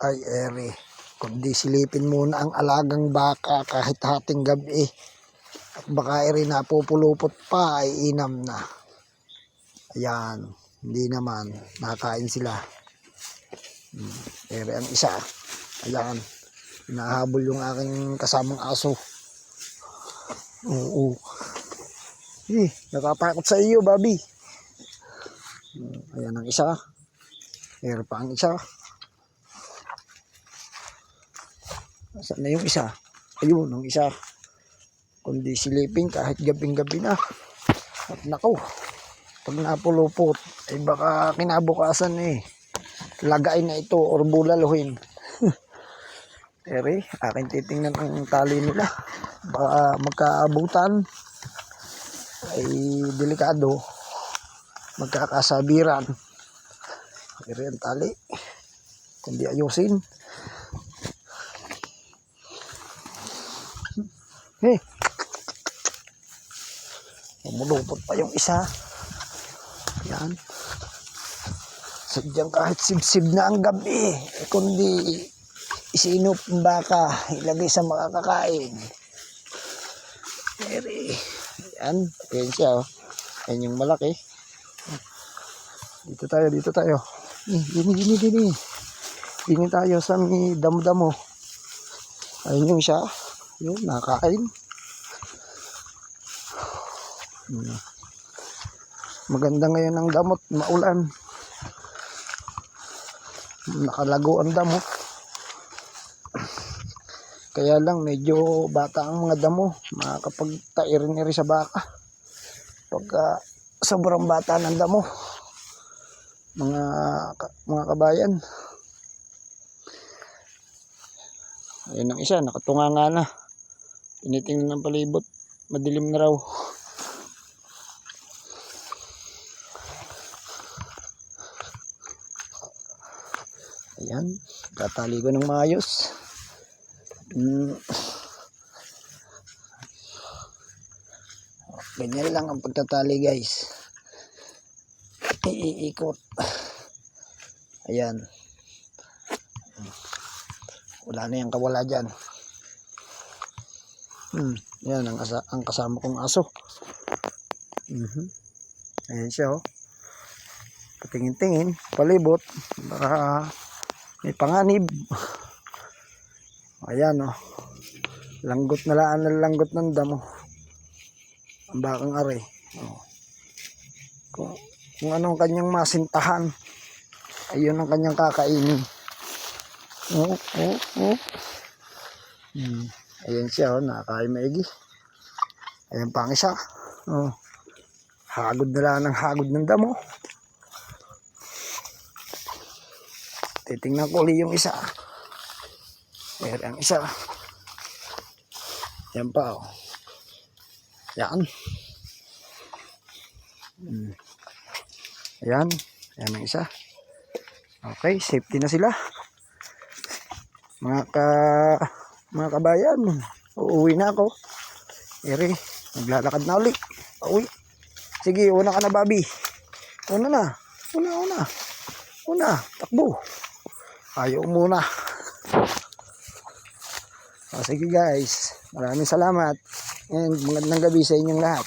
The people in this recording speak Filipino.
Ay ere, kundi silipin muna ang alagang baka kahit hating gabi. At baka ere napupulupot pa ay inam na. Ayan, hindi naman, nakain sila. Ere ang isa. Ayan, hinahabol yung aking kasamang aso. Oo. Natatakot sa iyo, Bobby. Ayan ang isa. Ere pa ang isa. Saan na yung isa? Ayun, ang isa. Kundi silipin kahit gabing-gabi na. At nako, pag napulupot, ay baka kinabukasan lagay na ito or bulaluhin. Ere, akin titingnan ang tali nila. Baka magkaabutan. Ay delikado. Magkakasabiran. Ere ang tali. Kundi ayusin. Umulupot pa yung isa. Yan. Sadyang kahit sibsib na ang gabi, kundi isinop ang baka, ilagay sa makakakain. Ere. Yan. Yan siya. Yan yung malaki. Dito tayo. Gini. Gini tayo sa may damo-damo. Ayun yung siya. Yun, nakakain. Maganda ngayon ang damot, maulan. Nakalago ang damot. Kaya lang medyo bata ang mga damo, makakapagtairin-iri sa baka. Pagka sobrang bata ng damo, mga kabayan. Ayun ang isa, nakatunganga na. Tinitingnan ng palibot, madilim na raw. Ayan, tatali ko ng maayos. Ganyan lang ang pagtatali, guys. Iikot. Ayan. Wala na yung kawala dyan. Yan ang kasama kong aso. Ayan siya, patingin-tingin, palibot, baka may panganib. Ayan, langgot na laan ng langgot ng damo. Ang bakang are. Kung anong kanyang masintahan, ayun ang kanyang kakainin. Ayan siya, nakakain maigi. Ayan pang isa. Hagod na lang ng hagod ng damo. Titingnan ko ulit yung isa. Ayan ang isa. Ayan pa, Ayan. Ayan. Ayan ang isa. Okay, safety na sila. Mga kabayan, uuwi na ako. Ere, naglalakad na ulit. Uwi. Sige, una ka na, Bobby. Una. Takbo. Ayaw muna. Sige guys, maraming salamat. And magandang gabi sa inyong lahat.